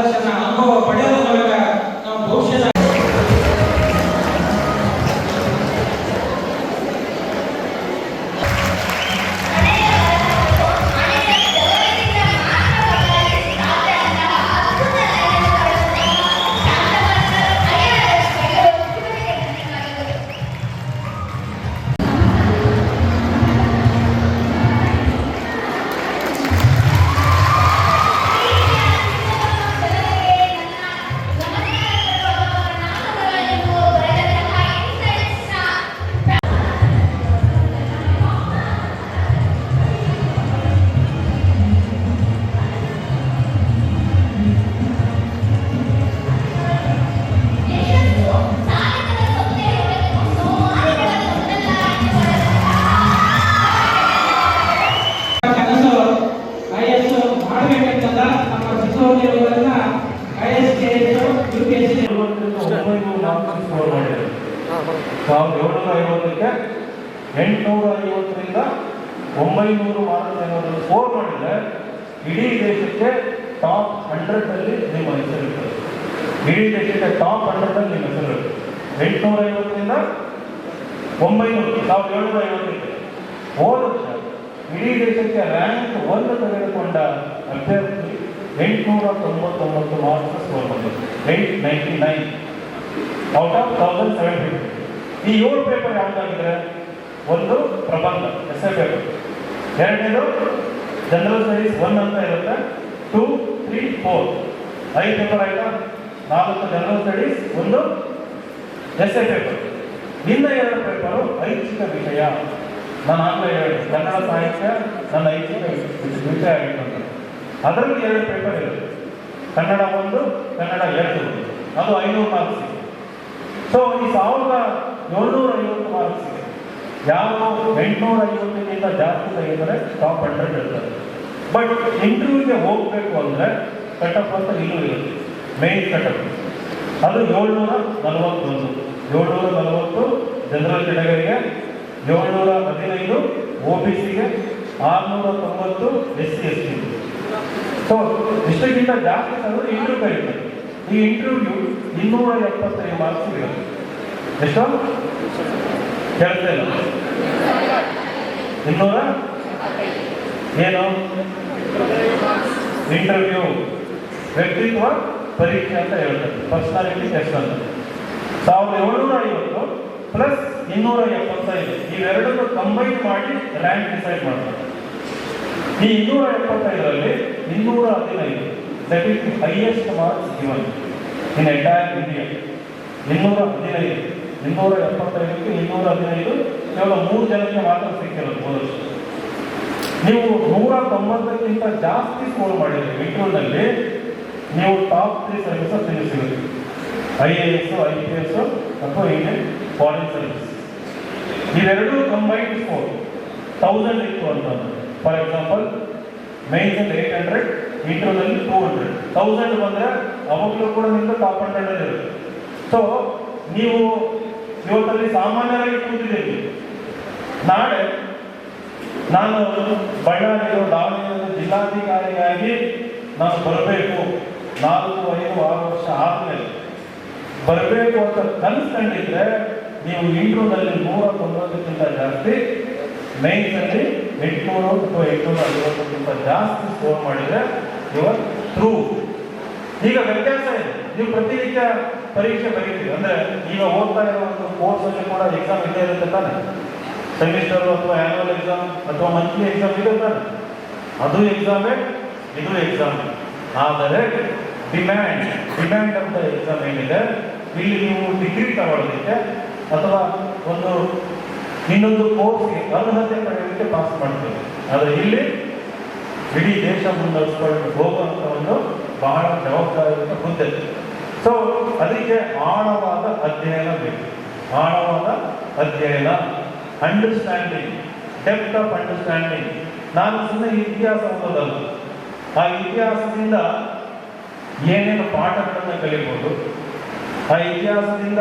ಮಾರ್ಗದರ್ಶನ ಅನುಭವ ಪಡೆಯೋದ್ರೊಳಗ ನಾವು ಭವಿಷ್ಯದ ಸ್ಕೋರ್ ಮಾಡಿದ್ರೆ ಇಡೀ ದೇಶಕ್ಕೆ ಟಾಪ್ 100 ಅಲ್ಲಿ ನಿಮ್ಮ ಹೆಸರಿರ್ತದೆ. ಇಡೀ ದೇಶಕ್ಕೆ ಟಾಪ್ 100 ಅಲ್ಲಿ ನಿಮ್ಮ ಹೆಸರಿರ್ತದೆ. 850ರಿಂದ 1750 ಹೋದ ವರ್ಷ ಇಡೀ ದೇಶಕ್ಕೆ ರ್ಯಾಂಕ್ 1 ತೆಗೆದುಕೊಂಡ ಅಭ್ಯರ್ಥಿ 899 ಮಾರ್ಕ್ಸ್ ಸ್ಕೋರ್ ಮಾಡಿದ್ರು. 899 ಔಟ್ ಆಫ್ 1750. ಈ 7 ಪೇಪರ್ ಯಾವುದಾಗಿದ್ರೆ ಒಂದು ಪ್ರಬಂಧ ಎಸ್ಸೆ ಪೇಪರ್, ಎರಡನೇದು ಜನರಲ್ ಸ್ಟಡೀಸ್ 1 ಅಂತ ಇರುತ್ತೆ, 2, 3, 4 5 ಪೇಪರ್ ಆಯ್ತಾ. 4 ಜನರಲ್ ಸ್ಟಡೀಸ್, 1 ಎಸ್ಸೆ ಪೇಪರ್. ಇನ್ನ 2 ಪೇಪರು ಐಚ್ಛಿಕ ವಿಷಯ. ನಾನು ಆಗಲೇ ಹೇಳಿದೆ ಕನ್ನಡ ಸಾಹಿತ್ಯ ನನ್ನ ಐಚ್ಛಿಕ ವಿಷಯ ಆಗಿತ್ತು. ಅದರಲ್ಲಿ 2 ಪೇಪರ್ ಇರುತ್ತೆ, ಕನ್ನಡ 1, ಕನ್ನಡ 2. ಅದು 500 ಮಾರ್ಕ್ಸ್. ಸೊ ಈ 1750 ಮಾರ್ಕ್ಸ್ ಯಾವ 850ಕ್ಕಿಂತ ಜಾಸ್ತಿ ತೆಗೆದರೆ ಟಾಪ್ 100 ಇರ್ತಾರೆ. ಬಟ್ ಇಂಟರ್ವ್ಯೂಗೆ ಹೋಗಬೇಕು ಅಂದರೆ ಕಟಪ್ ಅಂತ ಇನ್ನೂ ಇರುತ್ತೆ, ಮೇನ್ ಕಟಪ್. ಅದು 741 ಜನರಲ್ ಕೆಟಗರಿಗೆ, 715 OBCಗೆ, 690 SC/ST. ಸೊ ಇಷ್ಟಕ್ಕಿಂತ ಜಾಸ್ತಿ ತಂದರೆ ಇಂಟರ್ವ್ಯೂ ಕರೀತಾರೆ. ಈ ಇಂಟರ್ವ್ಯೂ 275 ಮಾರ್ಕ್ಸ್ ಇರುತ್ತೆ. ಎಷ್ಟು ಕೇಳ್ತಾ ಇಲ್ಲ? 200 ಏನು ಇಂಟರ್ವ್ಯೂ, ವ್ಯಕ್ತಿತ್ವ ಪರೀಕ್ಷೆ ಅಂತ ಹೇಳ್ತಾರೆ, ಪರ್ಸನಾಲಿಟಿ ಟೆಸ್ಟ್ ಅಂತ. 1750 ಪ್ಲಸ್ 275 ಇವೆರಡನ್ನು ಕಂಬೈನ್ ಮಾಡಿ ರ್ಯಾಂಕ್ ಡಿಸೈಡ್ ಮಾಡ್ತಾರೆ. ಈ 275ರಲ್ಲಿ 215 that is the highest marks given in entire India. 215 275ಕ್ಕೆ 215 ಕೇವಲ 3 ಜನಕ್ಕೆ ಮಾತ್ರ ಸಿಕ್ಕಿರೋದು ಹೋದ ವರ್ಷ. ನೀವು 190ಕ್ಕಿಂತ ಜಾಸ್ತಿ ಸ್ಕೋರ್ ಮಾಡಿದ್ರೆ ಇಂಟರ್ವ್ಯೂನಲ್ಲಿ ನೀವು ಟಾಪ್ 3 ಸರ್ವಿಸಸ್ ನಿಮಗೆ ಸಿಗುತ್ತೆ. IAS, IPS ಅಥವಾ ಇಂಡಿಯನ್ ಫಾರಿನ್ ಸರ್ವಿಸ್. ಇವೆರಡೂ ಕಂಬೈನ್ಡ್ ಸ್ಕೋರ್ 1000 ಇತ್ತು ಅಂತಂದ್ರೆ, ಫಾರ್ ಎಕ್ಸಾಂಪಲ್ ಮೇನ್ಸ್ 800, ಇಂಟರ್ವ್ಯೂನಲ್ಲಿ 200, 1000 ಬಂದರೆ ಅವಾಗಲೂ ಕೂಡ ನಿಮ್ದು ಟಾಪ್ 100 ಇರುತ್ತೆ. ಸೊ ನೀವು ಇವತ್ತಲ್ಲಿ ಸಾಮಾನ್ಯರಾಗಿ ಕೂತಿದ್ದೀರಿ, ನಾಳೆ ನಾನು ಬಳ್ಳಾರಿಯೋ ದಾವಣಗೆರೆ ಜಿಲ್ಲಾಧಿಕಾರಿಯಾಗಿ ನಾನು ಬರಬೇಕು, 4, 5, 6 ವರ್ಷ ಆದಮೇಲೆ ಬರಬೇಕು ಅಂತ ಕನಸ್ಕೊಂಡಿದ್ರೆ ನೀವು ಇಂಟರ್ವ್ಯೂನಲ್ಲಿ 190ಕ್ಕಿಂತ ಜಾಸ್ತಿ, ಮೇನ್ಸಲ್ಲಿ 800 ಅಥವಾ 850ಕ್ಕಿಂತ ಜಾಸ್ತಿ ಸ್ಕೋರ್ ಮಾಡಿದರೆ ಯುವರ್ ಥ್ರೂ. ಈಗ ವ್ಯತ್ಯಾಸ ಇದೆ, ನೀವು ಪ್ರತಿನಿತ್ಯ ಪರೀಕ್ಷೆ ಬರೀತೀವಿ ಅಂದರೆ ಈಗ ಓದ್ತಾ ಇರೋ ಒಂದು ಕೋರ್ಸಲ್ಲಿ ಕೂಡ ಎಕ್ಸಾಮ್ ಇದ್ದೇ ಇರುತ್ತೆ ತಾನೆ. ಸೆಮಿಸ್ಟರ್ ಅಥವಾ ಆ್ಯನ್ಯುವಲ್ ಎಕ್ಸಾಮ್ ಅಥವಾ ಮಂತ್ಲಿ ಎಕ್ಸಾಮ್ ಇದೆ ತಾನೆ. ಅದು ಎಕ್ಸಾಮೇ, ಇದು ಎಕ್ಸಾಮ್. ಆದರೆ ಡಿಮ್ಯಾಂಡ್ ಅಂತ ಎಕ್ಸಾಮ್ ಏನಿದೆ, ಇಲ್ಲಿ ನೀವು ಡಿಗ್ರಿ ತಗೊಳ್ಳೋದಕ್ಕೆ ಅಥವಾ ಒಂದು ಇನ್ನೊಂದು ಕೋರ್ಸ್ಗೆ ಅರ್ಹತೆ ಪಡೆಯೋದಕ್ಕೆ ಪಾಸ್ ಮಾಡ್ತೀವಿ. ಆದರೆ ಇಲ್ಲಿ ಇಡೀ ದೇಶ ಮುನ್ನಡೆಸ್ಕೊಂಡು ಹೋಗುವಂಥ ಒಂದು ಬಹಳ ಜವಾಬ್ದಾರಿಯುತ ಹುದ್ದೆ. ಸೊ ಅದಕ್ಕೆ ಆಳವಾದ ಅಧ್ಯಯನ ಬೇಕು, ಆಳವಾದ ಅಧ್ಯಯನ, ಅಂಡರ್ಸ್ಟ್ಯಾಂಡಿಂಗ್, ಡೆಪ್ತ್ ಆಫ್ ಅಂಡರ್ಸ್ಟ್ಯಾಂಡಿಂಗ್. ನಾನು ಸುಮ್ಮನೆ ಇತಿಹಾಸ ಓದೋದಲ್ಲ, ಆ ಇತಿಹಾಸದಿಂದ ಏನೇನು ಪಾಠಗಳನ್ನು ಕಲಿಬೋದು, ಆ ಇತಿಹಾಸದಿಂದ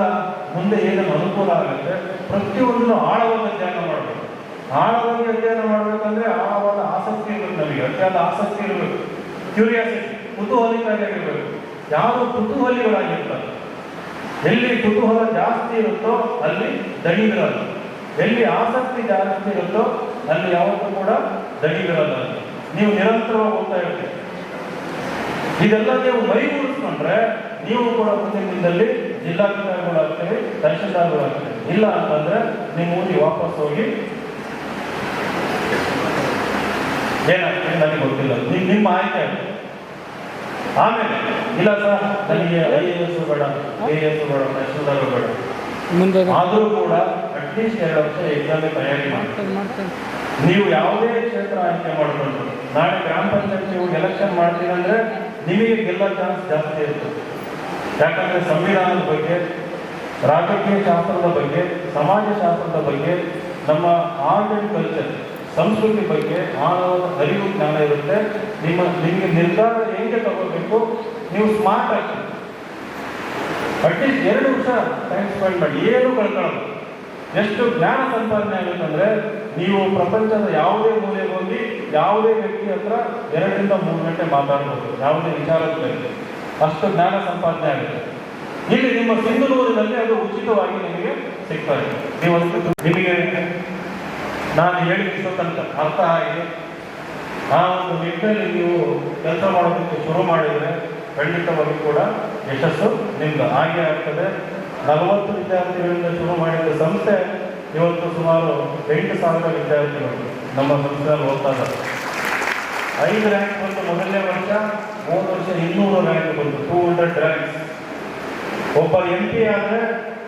ಮುಂದೆ ಏನೇನು ಅನುಕೂಲ ಆಗುತ್ತೆ, ಪ್ರತಿಯೊಂದನ್ನು ಆಳವಾದ ಅಧ್ಯಯನ ಮಾಡಬೇಕು. ಆಳವಾಗಿ ಅಧ್ಯಯನ ಮಾಡಬೇಕಂದ್ರೆ ಆಳವಾದ ಆಸಕ್ತಿ ಇರಬೇಕು, ನಮಗೆ ಅತಿಯಾದ ಆಸಕ್ತಿ ಇರಬೇಕು, ಕ್ಯೂರಿಯಾಸಿಟಿ, ಕುತೂಹಲಕಾರಿಯಾಗಿರ್ಬೇಕು. ಯಾರು ಕುತೂಹಲಿಗಳಾಗಿರ್ತಾರೆ. ಎಲ್ಲಿ ಕುತೂಹಲ ಜಾಸ್ತಿ ಇರುತ್ತೋ ಅಲ್ಲಿ ದಣಿವಿರಲ್ಲ, ಎಲ್ಲಿ ಆಸಕ್ತಿ ಜಾಸ್ತಿ ಇರುತ್ತೋ ಅಲ್ಲಿ ಯಾವತ್ತೂ ಕೂಡ ದಣಿವಿರಲ್ಲ. ನೀವು ನಿರಂತರವಾಗಿ ಹೋಗ್ತಾ ಇರ್ತೀರಿ. ಇದೆಲ್ಲ ನೀವು ಮೈಗೂಡಿಸ್ಕೊಂಡ್ರೆ ನೀವು ಕೂಡ ಮುಂದಿನ ದಿನದಲ್ಲಿ ಜಿಲ್ಲಾಧಿಕಾರಿಗಳಾಗ್ತೀರಿ, ತಹಶೀಲ್ದಾರ್ಗಳಾಗ್ತೀರಿ. ಇಲ್ಲ ಅಂತಂದ್ರೆ ನಿಮ್ಮ ಊರಿಗೆ ವಾಪಸ್ ಹೋಗಿ ಏನಾಗ್ತದೆ ನನಗೆ ಗೊತ್ತಿಲ್ಲ, ನಿಮ್ಮ ಆಯ್ಕೆ. ಆಮೇಲೆ ಇಲ್ಲ ಸರ್ ನನಗೆ IAS ಬೇಡ, AS ಬೇಡ, ತಹಶೀಲ್ದಾರ್ ಬೇಡ, ಆದರೂ ಕೂಡ ಅಟ್ಲೀಸ್ಟ್ 2 ವರ್ಷ ಎಕ್ಸಾಮ್ ತಯಾರಿ ಮಾಡ್ತಾರೆ. ನೀವು ಯಾವುದೇ ಕ್ಷೇತ್ರ ಆಯ್ಕೆ ಮಾಡಿಕೊಂಡ್ರು ನಾಳೆ ಗ್ರಾಮ ಪಂಚಾಯತ್ ನೀವು ಎಲೆಕ್ಷನ್ ಮಾಡ್ತೀರಿ ಅಂದ್ರೆ ನಿಮಗೆ ಗೆಲ್ಲೋ ಚಾನ್ಸ್ ಜಾಸ್ತಿ ಇರ್ತದೆ. ಯಾಕಂದ್ರೆ ಸಂವಿಧಾನದ ಬಗ್ಗೆ, ರಾಜಕೀಯ ಶಾಸ್ತ್ರದ ಬಗ್ಗೆ, ಸಮಾಜ ಶಾಸ್ತ್ರದ ಬಗ್ಗೆ, ನಮ್ಮ ಆರ್ಟ್ ಅಂಡ್ ಕಲ್ಚರ್ ಸಂಸ್ಕೃತಿ ಬಗ್ಗೆ ಅರಿವು ಜ್ಞಾನ ಇರುತ್ತೆ. ನಿಮಗೆ ನಿರ್ಧಾರ ಹೆಂಗೆ ತಗೋಬೇಕು, ನೀವು ಸ್ಮಾರ್ಟ್ ಆಗಿ ಅಟ್ಲೀಸ್ಟ್ 2 ವರ್ಷ ಟೈಮ್ ಸ್ಪೆಂಡ್ ಮಾಡಿ, ಏನು ಕಳ್ಕೊಳ್ಳೋದು. ಎಷ್ಟು ಜ್ಞಾನ ಸಂಪಾದನೆ ಆಗುತ್ತಂದ್ರೆ ನೀವು ಪ್ರಪಂಚದ ಯಾವುದೇ ಮೂಲೆಗೆ ಹೋಗಿ ಯಾವುದೇ ವ್ಯಕ್ತಿ ಹತ್ರ 2 ರಿಂದ 3 ಗಂಟೆ ಮಾತಾಡ್ಬೋದು, ಯಾವುದೇ ವಿಚಾರದ ಬಗ್ಗೆ. ಅಷ್ಟು ಜ್ಞಾನ ಸಂಪಾದನೆ ಆಗುತ್ತೆ. ಇಲ್ಲಿ ನಿಮ್ಮ ಸಿಂಧನೂರಿನಲ್ಲಿ ಅದು ಉಚಿತವಾಗಿ ನಿಮಗೆ ಸಿಗ್ತದೆ. ನೀವು ನಿಮಗೆ ನಾನು ಹೇಳಿಸ್ತಕ್ಕಂಥ ಅರ್ಥ ಆಗಿ ಆ ಒಂದು ನಿಟ್ಟಿನಲ್ಲಿ ನೀವು ಕೆಲಸ ಮಾಡೋದಕ್ಕೆ ಶುರು ಮಾಡಿದರೆ ಖಂಡಿತವಾಗಿ ಕೂಡ ಯಶಸ್ಸು ನಿಮ್ದು ಹಾಗೆ ಆಗ್ತದೆ. 40 ವಿದ್ಯಾರ್ಥಿಗಳಿಂದ ಶುರು ಮಾಡಿದ ಸಂಸ್ಥೆ ಇವತ್ತು ಸುಮಾರು 8,000 ವಿದ್ಯಾರ್ಥಿಗಳು ನಮ್ಮ ಸಂಸ್ಥೆಯಲ್ಲಿ ಓದ್ತಾ ಇದ್ದಾರೆ. 5 ರ್ಯಾಂಕ್ ಬಂದು ಮೊದಲನೇ ವರ್ಷ, 3 ವರ್ಷ 200 ರ್ಯಾಂಕ್ ಬಂತು, 200 ರ್ಯಾಂಕ್ಸ್. ಒಬ್ಬ MP ಆದರೆ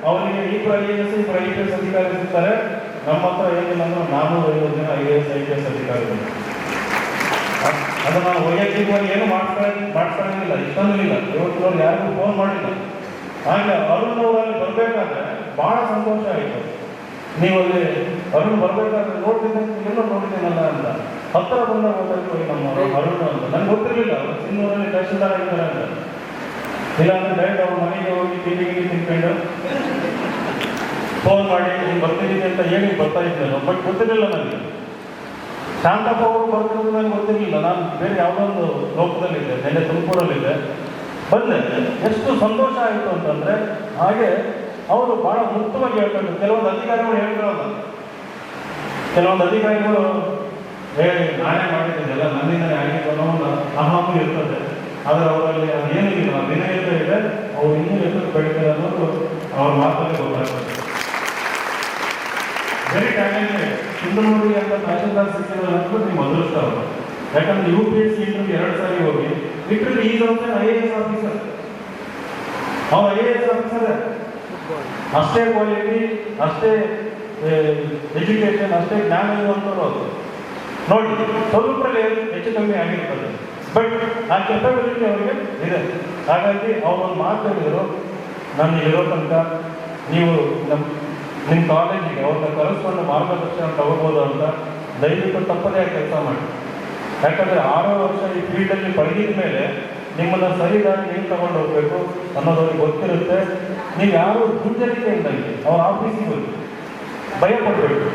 ಅವರಿಗೆ ಇಬ್ಬರು IAS ಇಬ್ಬರು IPS ಅಧಿಕಾರಿ ಸಿಗ್ತಾರೆ. ನಮ್ಮ ಹತ್ರ ಏನಿಲ್ಲ ಅಂದ್ರೆ 450 ಜನ IAS IPS ಅಧಿಕಾರಿಗಳು. ಅದು ನಾನು ವೈಯಕ್ತಿಕವಾಗಿ ಏನು ಮಾಡ್ಕೊಳ್ಳೋಂಗಿಲ್ಲ, ಇಷ್ಟೊಂದಿಲ್ಲ. ಇವತ್ತು ಯಾರಿಗೂ ಫೋನ್ ಮಾಡಿಲ್ಲ. ಹಾಗೆ ಅರುಣ್ ಅವರಲ್ಲಿ ಬರಬೇಕಾದ್ರೆ ಬಹಳ ಸಂತೋಷ ಆಯಿತು. ನೀವು ಅಲ್ಲಿ ಅರುಣ್ ಬರಬೇಕಾದ್ರೆ ಎಲ್ಲೋ ನೋಡಿದ್ದೀನಲ್ಲ ಅಂತ ಹತ್ತಿರ ಬಂದಾಗ ಗೊತ್ತಾಯ್ತು ನಮ್ಮ ಅರುಣ್ ಅಂತ. ನನಗೆ ಗೊತ್ತಿರಲಿಲ್ಲ ಅವರು ಸಿಂಧೂರಲ್ಲಿ ತಹಶೀಲ್ದಾರ್ ಆಗಿದ್ದಾರೆ ಅಂತ. ಇಲ್ಲಾಂದ್ರೆ ಡೈರೆಕ್ಟ್ ಅವ್ರ ಮನೆಗೆ ಹೋಗಿ ತಿಂಡಿ ತಿನ್ಕೊಂಡು ಫೋನ್ ಮಾಡಿ ನೀವು ಬರ್ತಿದ್ದೀನಿ ಅಂತ ಹೇಳಿ ಬರ್ತಾ ಇದ್ದೇನೆ. ಬಟ್ ಗೊತ್ತಿರಲಿಲ್ಲ ನನಗೆ. ಶಾಂತಪ್ಪ ಅವರು ಬರ್ತಿರೋದು ನನಗೆ ಗೊತ್ತಿರಲಿಲ್ಲ. ನಾನು ಬೇರೆ ಯಾವುದೊಂದು ಲೋಕದಲ್ಲಿದ್ದೆ, ನೆನ್ನೆ ತುಮಕೂರಲ್ಲಿದ್ದೆ. ಬಂದೆ, ಎಷ್ಟು ಸಂತೋಷ ಆಯಿತು ಅಂತಂದರೆ. ಹಾಗೆ ಅವರು ಭಾಳ ಮುಕ್ತವಾಗಿ ಹೇಳ್ಕೊಂಡು, ಕೆಲವೊಂದು ಅಧಿಕಾರಿಗಳು ಹೇಳ್ಕೊಳ್ಳೋಲ್ಲ. ಕೆಲವೊಂದು ಅಧಿಕಾರಿಗಳು ಹೇಳಿ ನಾನೇ ಮಾಡಿದ್ದೀನಿ ಎಲ್ಲ ನನ್ನಿಂದಲೇ ಆಗಿದ್ದು ಅನ್ನೋ ಒಂದು ಅಹಮು ಇರ್ತದೆ. ಆದರೆ ಅವರಲ್ಲಿ ಅದೇನು ಇಲ್ಲ, ವಿನಯತೆ ಇದೆ. ಅವ್ರು ಇನ್ನೂ ಎಷ್ಟು ಬೆಳೀತಾರೆ ಅನ್ನೋದು ಅವ್ರ ಮಾತಲ್ಲಿ ಗೊತ್ತಾಗ್ತದೆ. Very talented. ಸಿಂಧನೂರು ಅಂತ ತಹಶೀಲ್ದಾರ್ ಸಿಕ್ಕಿರೋದು ನಿಮ್ಮ ಅದೃಷ್ಟ ಅವರು. ಯಾಕಂದ್ರೆ UPSC ಇಂಟರ್ವ್ಯೂ 2 ಸಾರಿ ಹೋಗಿ literally is also IAS officer. ಅವ್ರು IAS ಆಫೀಸರ್. ಅಷ್ಟೇ ಕ್ವಾಲಿಟಿ, ಅಷ್ಟೇ ಎಜುಕೇಶನ್, ಅಷ್ಟೇ ಜ್ಞಾನ ಇರುವಂಥವ್ರು ಅವರು. ನೋಡಿ, ಸ್ವಲ್ಪದಲ್ಲಿ ಹೆಚ್ಚು ಕಮ್ಮಿ ಆಗಿರ್ತದೆ, ಬಟ್ ಆ ಕೆಪಬಿಲಿಟಿ ಅವರಿಗೆ ಇದೆ. ಹಾಗಾಗಿ ಅವರೊಂದು ಮಾತು ಹೇಳಿದರು, ನಾನು ಇಲ್ಲಿರೋ ತನಕ ನೀವು ನಿಮ್ಮ ಕಾಲೇಜಿಗೆ ಅವ್ರನ್ನ ಕರೆಸ್ಕೊಂಡು ಮಾರ್ಗದರ್ಶನ ತಗೋಬೋದು ಅಂತ. ದಯವಿಟ್ಟು ತಪ್ಪದೇ ಕೆಲಸ ಮಾಡಿ. ಯಾಕಂದರೆ 6 ವರ್ಷ ಈ ಫೀಲ್ಡಲ್ಲಿ ಪಳಗಿದ ಮೇಲೆ ನಿಮ್ಮನ್ನು ಸರಿದಾಗಿ ಹೆಂಗೆ ತಗೊಂಡು ಹೋಗ್ಬೇಕು ಅನ್ನೋದು ಅವ್ರಿಗೆ ಗೊತ್ತಿರುತ್ತೆ. ನೀವು ಯಾರು ಹಿಂಜರಿಕೆಯಿಂದಾಗಿ ಅವ್ರ ಆಫೀಸಿಗೆ ಹೋಗಿ ಭಯ ಪಡಬೇಕು.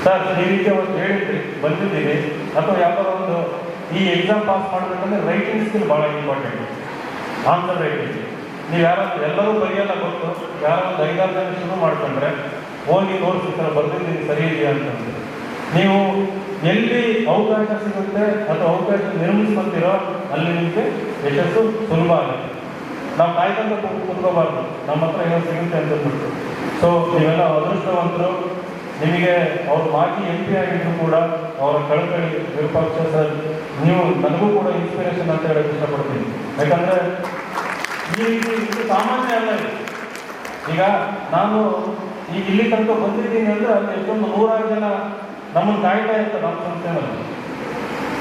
ಸರ್ ನೀವೀಗೆ ಅವತ್ತು ಹೇಳಿದ್ರಿ ಬಂದಿದ್ದೀನಿ, ಅಥವಾ ಯಾವ್ದಾರ ಒಂದು ಈ ಎಕ್ಸಾಮ್ ಪಾಸ್ ಮಾಡಬೇಕಂದ್ರೆ ರೈಟಿಂಗ್ ಸ್ಕಿಲ್ ಭಾಳ ಇಂಪಾರ್ಟೆಂಟ್. ಆನ್ಸರ್ ರೈಟಿಂಗ್ ನೀವು ಯಾರಾದ್ರೂ ಎಲ್ಲರೂ ಬರೆಯಲ್ಲ ಗೊತ್ತು. ಯಾರೋ ಒಂದು 5-6 ಜನ ಶುರು ಮಾಡ್ಕೊಂಡ್ರೆ ಹೋಗಿ ತೋರಿಸ್ತಾರೆ ಬರ್ದಿದ್ದೀನಿ ಸರಿ ಇದೆಯಾ ಅಂತಂದ್ರೆ. ನೀವು ಎಲ್ಲಿ ಅವಕಾಶ ಸಿಗುತ್ತೆ ಅಥವಾ ಅವಕಾಶ ನಿರ್ಮಿಸ್ಕೊಳ್ತೀರೋ ಅಲ್ಲಿ ನಿಮಗೆ ಯಶಸ್ಸು ಸುಲಭ ಆಗುತ್ತೆ. ನಾವು ಕಾಯ್ಕೊಂಡು ಕುತ್ಕೋಬಾರ್ದು, ನಮ್ಮ ಹತ್ರ ಏನೋ ಸಿಗುತ್ತೆ ಅಂತಂದ್ಬಿಟ್ಟು. ಸೊ ನೀವೆಲ್ಲ ಅದೃಷ್ಟವಂತರು. ನಿಮಗೆ ಅವ್ರ ಮಾಜಿ MP ಆಗಿದ್ರು ಕೂಡ ಅವರ ಕಳಕಳಿ ವಿರೂಪಾಕ್ಷ ಸರ್, ನೀವು ನನಗೂ ಕೂಡ ಇನ್ಸ್ಪಿರೇಷನ್ ಅಂತ ಹೇಳಕ್ಕೆ ಇಷ್ಟಪಡ್ತೀನಿ. ಯಾಕಂದರೆ ಈ ರೀತಿ ಇದು ಸಾಮಾನ್ಯ ಅಲ್ಲ. ಈಗ ನಾನು ಈಗ ಇಲ್ಲಿ ತನಕ ಬಂದಿದ್ದೀನಿ ಅಂದರೆ ಅಲ್ಲಿ ಎಷ್ಟೊಂದು 100 ಜನ ನಮ್ಮನ್ನು ಕಾಯ್ತಾ ಇರ್ತಾರೆ. ನಮ್ಮ ಸಂಸ್ಥೆನಲ್ಲಿ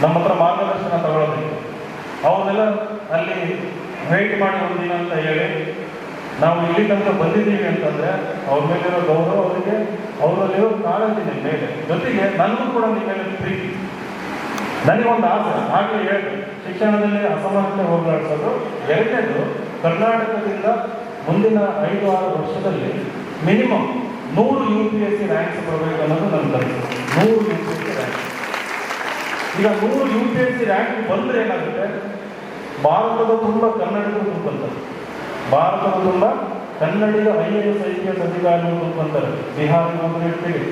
ನಮ್ಮ ಹತ್ರ ಮಾರ್ಗದರ್ಶನ ತಗೊಳ್ಳೋದಕ್ಕೆ ಅವನ್ನೆಲ್ಲ ಅಲ್ಲಿ ವೇಟ್ ಮಾಡಿ ಒಂದಿನ ಅಂತ ಹೇಳಿ ನಾವು ಇಲ್ಲಿ ತನಕ ಬಂದಿದ್ದೀವಿ ಅಂತಂದರೆ ಅವ್ರ ಮೇಲಿರೋ ಗೌರವ, ಅವರಿಗೆ ಅವರಲ್ಲಿರೋ ಕಾಳಜಿ ನಿಮ್ಮ ಮೇಲೆ, ಜೊತೆಗೆ ನನಗೂ ಕೂಡ ನಿಮ್ಮ ಮೇಲೆ ಪ್ರೀತಿ. ನನಗೊಂದು ಆಸೆ ಆಗಲೇ ಹೇಳಿ ಶಿಕ್ಷಣದಲ್ಲಿ ಅಸಮಾನತೆ ಹೋಗಲಾಡಿಸೋದು. 2ನೇದು, ಕರ್ನಾಟಕದಿಂದ ಮುಂದಿನ 5-6 ವರ್ಷದಲ್ಲಿ ಮಿನಿಮಮ್ 100 UPSC ರ್ಯಾಂಕ್ಸ್ ಬರಬೇಕು ಅನ್ನೋದು ನನ್ನ ಕನಸು. 100 UPSC ರ್ಯಾಂಕ್. ಈಗ 100 UPSC ರ್ಯಾಂಕ್ ಬಂದರೆ ಏನಾಗುತ್ತೆ, ಭಾರತದ ತುಂಬ ಕನ್ನಡಿಗರು ತುಂಬ್ಕೊಂತಾರೆ. ಭಾರತದ ತುಂಬ ಕನ್ನಡಿಗ IAS IPS ಅಧಿಕಾರಿಗಳು ತುಂಬ್ಕೊಂತಾರೆ. ಬಿಹಾರಿಗೆ ಹೋದ್ರು ಇರ್ತೀವಿ,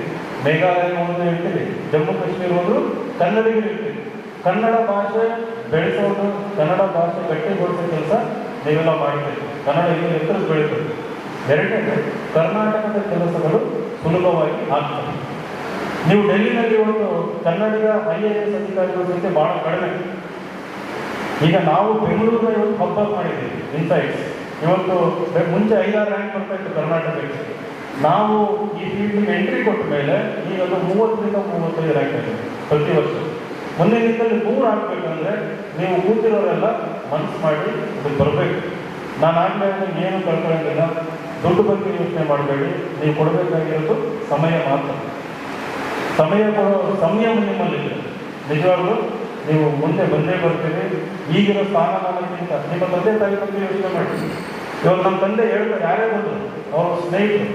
ಮೇಘಾಲಯ ಹೋದ್ರು ಇರ್ತೀವಿ, ಜಮ್ಮು ಕಾಶ್ಮೀರ ಹೋದ್ರು ಕನ್ನಡಿಗರು ಇರ್ತೀವಿ. ಕನ್ನಡ ಭಾಷೆ ಬೆಳೆಸೋದು, ಕನ್ನಡ ಭಾಷೆ ಗಟ್ಟಿಗೊಳಿಸೋ ಕೆಲಸ ನೀವೆಲ್ಲ ಮಾಡಬೇಕು. ಕನ್ನಡ ಇನ್ನೂ ಎತ್ತರ ಬೆಳೀತದೆ. ಎರಡನೇ, ಕರ್ನಾಟಕದ ಕೆಲಸಗಳು ಸುಲಭವಾಗಿ ಆಗ್ತವೆ. ನೀವು ಡೆಲ್ಲಿನಲ್ಲಿ ಒಂದು ಕನ್ನಡಿಗ IAS ಅಧಿಕಾರಿಗಳ ಜೊತೆ ಬಹಳ ಕಡಿಮೆ. ಈಗ ನಾವು ಬೆಂಗಳೂರಿನ ಇವತ್ತು ಹಬ್ಬ ಮಾಡಿದ್ದೀವಿ ಇನ್ಸೈಟ್ಸ್. ಇವತ್ತು ಮುಂಚೆ 5-6 ರ್ಯಾಂಕ್ ಬರ್ತಾ ಇತ್ತು ಕರ್ನಾಟಕಕ್ಕೆ. ನಾವು ಈ ಫೀಲ್ಡ್ಗೆ ಎಂಟ್ರಿ ಕೊಟ್ಟ ಮೇಲೆ ಈಗ ಅದು 30ರಿಂದ 35 ರ್ಯಾಂಕ್ ಆಗಿದೆ ಪ್ರತಿ ವರ್ಷ. ಮುಂದಿನ ದಿನದಲ್ಲಿ 100 ಆಗಬೇಕಂದ್ರೆ ನೀವು ಕೂತಿರೋರೆಲ್ಲ ಮನಸ್ಸು ಮಾಡಿ ಅದಕ್ಕೆ ಬರಬೇಕು. ನಾನು ಆಗಲೇ ಏನು ಕಳ್ಕೊಳ್ಳೋದಿಲ್ಲ, ದುಡ್ಡು ಬಗ್ಗೆ ಯೋಚನೆ ಮಾಡಬೇಡಿ. ನೀವು ಕೊಡಬೇಕಾಗಿರೋದು ಸಮಯ ಮಾತ್ರ. ಸಂಯಮ ನಿಮ್ಮಲ್ಲಿದೆ. ನಿಜವಾಗ್ಲೂ ನೀವು ಮುಂದೆ ಬಂದೇ ಬರ್ತೀರಿ. ಈಗಿರೋ ಸ್ಥಾನಮಾನಕ್ಕಿಂತ ನಿಮ್ಮ ತಂದೆ ತಾಯಿ ಬಗ್ಗೆ ಯೋಚನೆ ಮಾಡಿ. ಇವಾಗ ನಮ್ಮ ತಂದೆ ಹೇಳ್ತಾರೆ, ಯಾರೇ ಬಂದರು ಅವ್ರ ಸ್ನೇಹಿತರು,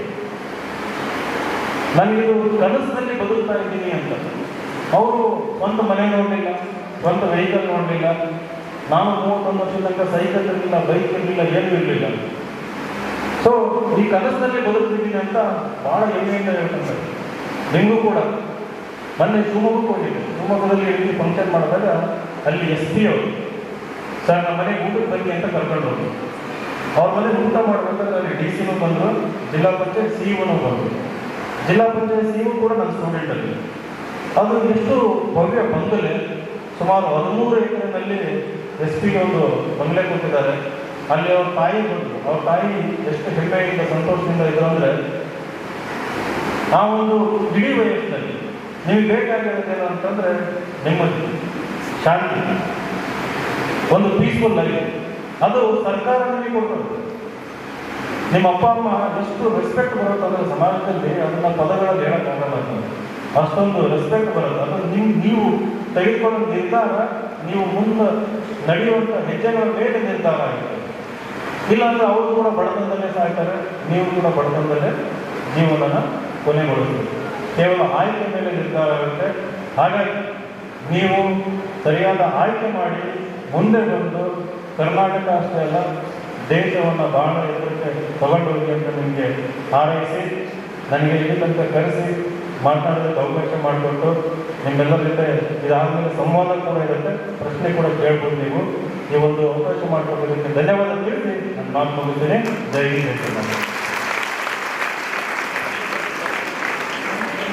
ನನಗಿದು ಕನಸಿನಲ್ಲಿ ಬದುಕ್ತಾ ಇದ್ದೀನಿ ಅಂತ. ಅವರು ಸ್ವಂತ ಮನೆ ನೋಡಲಿಲ್ಲ, ಸ್ವಂತ ವೆಹಿಕಲ್ ನೋಡಲಿಲ್ಲ. ನಾನು 31 ವರ್ಷದ ತನಕ ಸೈಕಲ್ ಇರಲಿಲ್ಲ, ಬೈಕ್ ಇರಲಿಲ್ಲ, ಏನೂ ಇರಲಿಲ್ಲ. ಸೊ ಈ ಕನಸಿನಲ್ಲಿ ಬದುಕ್ತಿದ್ದೀನಿ ಅಂತ ಭಾಳ ಹೆಮ್ಮೆಯಿಂದ ಹೇಳ್ತಾರೆ. ನಿಮಗೂ ಕೂಡ ಮೊನ್ನೆ ಶಿವಮೊಗ್ಗಕ್ಕೆ ಹೋಗಿದ್ದೆ. ಶಿವಮೊಗ್ಗದಲ್ಲಿ ಎಲ್ಲಿ ಫಂಕ್ಷನ್ ಮಾಡಿದಾಗ ಅಲ್ಲಿ SP ಅವರು ಸರ್ ನಮ್ಮ ಮನೆಗೆ ಊಟಕ್ಕೆ ಬನ್ನಿ ಅಂತ ಕರ್ಕೊಂಡು ಹೋದ್ರು. ಅವ್ರ ಮನೆಗೆ ಊಟ ಮಾಡಬೇಕಾದ್ರೆ ಅಲ್ಲಿ DC ಬಂದರು, ಜಿಲ್ಲಾ ಪಂಚಾಯತ್ CO ಬಂದರು. ಜಿಲ್ಲಾ ಪಂಚಾಯತ್ CO ಕೂಡ ನನ್ನ ಸ್ಟೂಡೆಂಟಲ್ಲಿ. ಅದು ಎಷ್ಟು ಭವ್ಯ ಬಂಗಲೆ, ಸುಮಾರು 13 ಎಕರೆನಲ್ಲಿ SP ಒಂದು ಬಂಗಲೆ ಕೊಟ್ಟಿದ್ದಾರೆ. ಅಲ್ಲಿ ಅವ್ರ ತಾಯಿ ಬಂದರು. ಅವ್ರ ತಾಯಿ ಎಷ್ಟು ಹೆಮ್ಮೆಯಿಂದ ಸಂತೋಷದಿಂದ ಇದ್ರು ಅಂದರೆ, ಆ ಒಂದು ಇಡೀ ವಯಸ್ಸಿನಲ್ಲಿ ನಿಮಗೆ ಬೇಕಾಗಿರೋದೇನು ಅಂತಂದರೆ ನೆಮ್ಮದಿ, ಶಾಂತಿ, ಒಂದು ಪೀಸ್ಫುಲ್ ಲೈಫ್. ಅದು ಸರ್ಕಾರ ನಿಮಗೆ ಕೊಡ್ತದೆ. ನಿಮ್ಮ ಅಪ್ಪ ಅಮ್ಮ ಎಷ್ಟು ರೆಸ್ಪೆಕ್ಟ್ ಬರುತ್ತೆ ಅಂದರೆ ಸಮಾಜದಲ್ಲಿ ಅದನ್ನ ಪದಗಳಲ್ಲಿ ಹೇಳೋಕ್ಕಾಗಲ್ಲ. ಅಷ್ಟೊಂದು ರೆಸ್ಪೆಕ್ಟ್ ಬರುತ್ತೆ. ಅದು ನೀವು ತೆಗೆದುಕೊಳ್ಳೋ ನಿರ್ಧಾರ, ನೀವು ಮುಂದೆ ನಡೆಯುವಂಥ ಹೆಜ್ಜೆಗಳ ಮೇಲೆ ನಿರ್ಧಾರ ಆಗಿದೆ. ಇಲ್ಲಾಂದ್ರೆ ಅವರು ಕೂಡ ಬಡತನದಲ್ಲೇ ಸಾಯ್ತಾರೆ, ನೀವು ಕೂಡ ಬಡತನದಲ್ಲೇ ಜೀವನನ ಕೊನೆಗೊಳಿಸ್ತೀವಿ. ಕೇವಲ ಆಯ್ಕೆ ಮೇಲೆ ನಿರ್ಧಾರ ಆಗುತ್ತೆ. ಹಾಗಾಗಿ ನೀವು ಸರಿಯಾದ ಆಯ್ಕೆ ಮಾಡಿ ಮುಂದೆ ಬಂದು ಕರ್ನಾಟಕ ಅಷ್ಟೇ ಅಲ್ಲ, ದೇಶವನ್ನು ಬಹಳ ಎತ್ತರಕ್ಕೆ ತಗೊಂಡೋಗಿ ಅಂತ ನಿಮಗೆ ಹಾರೈಸಿ, ನನಗೆ ಇಲ್ಲಿ ತನಕ ಕರೆಸಿ ಮಾತನಾಡೋದಕ್ಕೆ ಅವಕಾಶ ಮಾಡಿಕೊಟ್ಟು, ನಿಮ್ಮೆಲ್ಲರ ಜೊತೆ ಇದಾದಮೇಲೆ ಸಂವಾದ ಕೂಡ ಇರುತ್ತೆ, ಪ್ರಶ್ನೆ ಕೂಡ ಕೇಳ್ಬೋದು ನೀವು. ಈ ಒಂದು ಅವಕಾಶ ಮಾಡಿಕೊಡೋದಕ್ಕೆ ಧನ್ಯವಾದ ತಿಳಿಸಿ ನಾನು ಮಾತು ಮುಗಿಸ್ತೇನೆ. ಜೈ ಹಿಂದ್.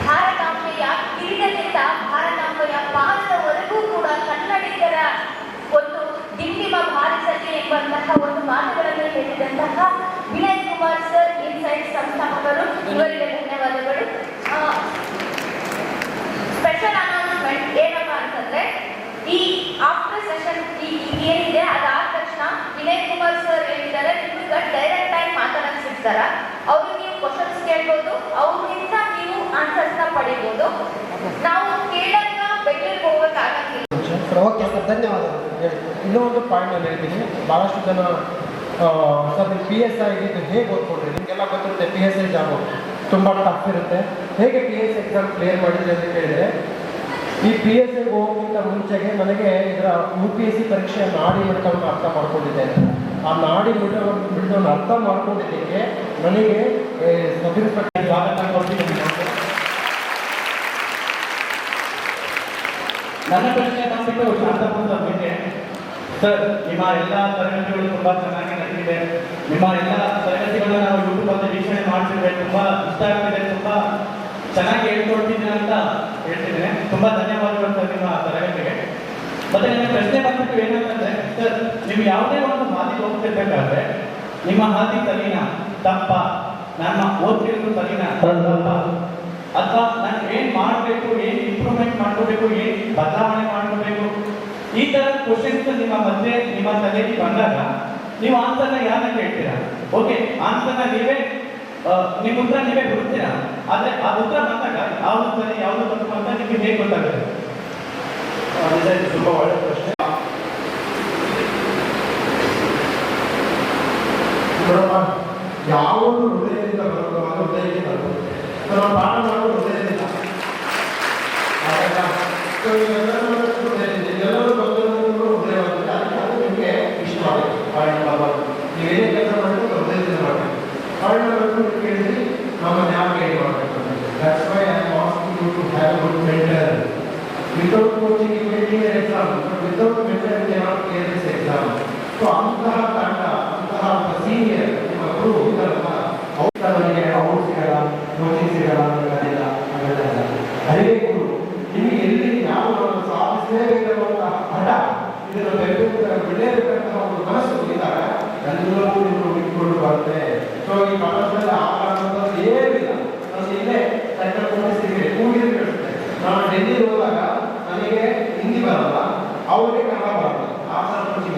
ಭಾರತಾಂಬೆಯ ಕಿರೀಟದಿಂದ ಭಾರತಾಂಬೆಯ ಪಾದದವರೆಗೂ ಕೂಡ ಕನ್ನಡಿಗರ ಒಂದು ಡಿಂಡಿಮ ಭಾರಿಸಲಿ ಎಂಬಂತಹ ಒಂದು ಮಾತುಗಳನ್ನು ಹೇಳಿದಂತಹ ವಿನಯ್ ಕುಮಾರ್ ಸರ್, ಇನ್ಸೈಟ್ ಸಂಸ್ಥಾಪಕರು, ಇವರಿಗೆ ಧನ್ಯವಾದಗಳು. ಸ್ಪೆಷಲ್ ಅನೌನ್ಸ್ಮೆಂಟ್ ಏನಪ್ಪ ಅಂತಂದ್ರೆ, ಈ ಆಫ್ಟರ್ ಸೆಷನ್ ಏನಿದೆ ಅದಾದ ತಕ್ಷಣ ವಿನಯ್ ಕುಮಾರ್ ಸರ್ ಹೇಳಿದ್ದಾರೆ, ನಿಮ್ಗೆ ಡೈರೆಕ್ಟ್ ಆಗಿ ಮಾತಾಡಕ್ಕೆ ಸಿಗ್ತಾರ. ಅವ್ರಿಗೆ ನೀವು ಕ್ವಶನ್ಸ್ ಕೇಳ್ಬೋದು, ಅವ್ರಿಂದ ನೀವು ಆನ್ಸರ್ಸ್ನ ಪಡಿಬೋದು. ನಾವು ಕೇಳಕ್ಕ ಬೆಂಗಳೂರಿಗೆ ಹೋಗೋಕ್ಕಾಗಂಗಿಲ್ಲ. ಓಕೆ ಸರ್, ಧನ್ಯವಾದಗಳು. ಇನ್ನೂ ಒಂದು ಪಾಯಿಂಟ್ ನಾನು ಹೇಳ್ತೀನಿ. ಭಾಳಷ್ಟು ಜನ ಸರ್ ನೀವು PSI ಇದು ಹೇಗೆ ಓದ್ಕೊಂಡ್ರಿ? ನಿಮಗೆಲ್ಲ ಗೊತ್ತಿರುತ್ತೆ PSI ಜಾಬು ತುಂಬ ಟಫ್ ಇರುತ್ತೆ. ಹೇಗೆ PSI ಎಕ್ಸಾಮ್ ಕ್ಲಿಯರ್ ಮಾಡಿದ್ರಿ ಅಂತ ಕೇಳಿದರೆ, ಈ PSI ಹೋಗೋಕ್ಕಿಂತ ಮುಂಚೆಗೆ ನನಗೆ ಇದರ UPSC ಪರೀಕ್ಷೆಯ ನಾಡಿ ಮಿಡಿತವನ್ನು ಅರ್ಥ ಮಾಡ್ಕೊಂಡಿದ್ದೇನೆ. ಆ ನಾಡಿ ಮಿಡಿತವನ್ನು ಅರ್ಥ ಮಾಡ್ಕೊಂಡಿದ್ದಕ್ಕೆ ನನಗೆ ಸಬ್ ಇನ್ಸ್ಪೆಕ್ಟರ್ ಸ್ವಾಗತ ಕೊಡ್ತೀನಿ. ನನ್ನ ಪ್ರಶ್ನೆ ಬಂದ್ಬಿಟ್ಟು ಶಾಂತಪುರ ಬಗ್ಗೆ. ಸರ್, ನಿಮ್ಮ ಎಲ್ಲ ತರಗತಿಗಳು ತುಂಬ ಚೆನ್ನಾಗಿ ನಡೆದಿದೆ. ನಿಮ್ಮ ಎಲ್ಲ ತರಗತಿಗಳನ್ನ ನಾವು ಯೂಟ್ಯೂಬಲ್ಲಿ ವೀಕ್ಷಣೆ ಮಾಡ್ತಿದ್ದೇವೆ. ತುಂಬ ಇಷ್ಟ ಆಗ್ತಿದೆ, ತುಂಬ ಚೆನ್ನಾಗಿ ಹೇಳ್ಕೊಡ್ತಿದ್ದೀನಿ ಅಂತ ಹೇಳ್ತಿದ್ದೇನೆ. ತುಂಬ ಧನ್ಯವಾದಗಳು ಸರ್ ನಿಮ್ಮ ತರಗತಿಗೆ. ಮತ್ತೆ ನನ್ನ ಪ್ರಶ್ನೆ ಬಂದ್ಬಿಟ್ಟು ಏನಂತಂದ್ರೆ, ಸರ್ ನೀವು ಯಾವುದೇ ಒಂದು ಹಾದಿಗೆ ಹೋಗ್ತಿರ್ಬೇಕಾದ್ರೆ ನಿಮ್ಮ ಹಾದಿ ಸರಿನಾ ತಪ್ಪ, ನನ್ನ ಓದ್ತಿರೋದು ಸರಿನಾ ತಪ್ಪ, ಅಥವಾ ನಾನು ಏನು ಮಾಡಬೇಕು, ಏನು ಇಂಪ್ರೂವ್ಮೆಂಟ್ ಮಾಡ್ಕೋಬೇಕು, ಏನು ಬದಲಾವಣೆ ಮಾಡ್ಕೋಬೇಕು, ಈ ತರ ಕ್ವಶನ್ಸ್ ನಿಮ್ಮ ಮಧ್ಯೆ ನಿಮ್ಮ ತಲೆಗೆ ಬಂದಾಗ ನೀವು ಆನ್ಸರ್ನ ಯಾರನ್ನ ಕೇಳ್ತೀರಾ? ಓಕೆ, ಆನ್ಸರ್ನ ನೀವೇ ನಿಮ್ಮ ಉತ್ತರ ನೀವೇ ಹುಡುಕ್ತೀರಾ. ಆದ್ರೆ ಆ ಉತ್ತರ ಬಂದಾಗ ಯಾವುದು ಸರಿ ಯಾವುದು ತಪ್ಪು ಅಂತ ನಿಮಗೆ ಹೇಗೆ ಗೊತ್ತಾಗುತ್ತೆ? ತುಂಬ ಒಳ್ಳೆಯ ಪ್ರಶ್ನೆ. ಯಾವುದು ಹೃದಯದಿಂದ ಬರಬೇಕು ಅದು ಹೃದಯದಿಂದ ಬರಬೇಕು. ನಾವು ಪಾಠ ಮಾಡೋದು ಹೃದಯದಿಂದ. ಎಲ್ಲರೂ ಗೊತ್ತಿರೋದು ಹೃದಯವಾಗಿದೆ. ಅದಕ್ಕೆ ಅದು ನಿಮಗೆ ಅಂತ ಕೇಳಿದ್ರೆ ನಮ್ಮನ್ನು ಯಾವ ಗೈಡ್ ಮಾಡಬೇಕು. That's why I am asking you to have a good mentor. Without coaching you may clear exam, but without mentor you cannot clear this exam. So ಅಂತಹ ತಂಡ, ಅಂತಹ ಸೀನಿಯರ್ ನಿಮ್ಮ ಗುರು ಇದ್ದಾರಲ್ಲ, ಅವರಿಗೆ ಅವ್ರು ಸಿಗಲ್ಲ, ಕೋಚಿಂಗ್ ಸಿಗಲ್ಲ ಅನ್ನೋದಿಲ್ಲ, ಅವೆಲ್ಲ ಅದೇ ಗುರು ನಿಮಗೆ ಎಲ್ಲಿ ಯಾವ ಸಾಧಿಸಲೇಬೇಕನ್ನುವಂತಹ ಹಠ, ಇದನ್ನು ಬೆಳೆಯಬೇಕಂತಹ ಒಂದು ಮನಸ್ಸು ಇದ್ದಾಗ ಎಲ್ಲವೂ ನಿಮ್ಮನ್ನು ಬಿಟ್ಕೊಂಡು ಬರುತ್ತೆ. ಸೊ ಈ ಪ್ರಪಂಚದಲ್ಲಿ ಆಗುವಂಥದ್ದು ಏನಿಲ್ಲ. ನಾನು ಇಲ್ಲೇ ಸೆಂಟ್ರಲ್ ಪೊಲೀಸ್ಗೆ ಕೂಗಿದ್ರೆ ಕಳಿಸುತ್ತೆ. ನಾನು ಡೆಲ್ಲಿಗೆ ಹೋದಾಗ ನನಗೆ ಹಿಂದಿ ಬರಲ್ಲ, ಅವರಿಗೆ ಕನ್ನಡ ಬರಲ್ಲ, ಆ ಕೋಚಿಂಗ್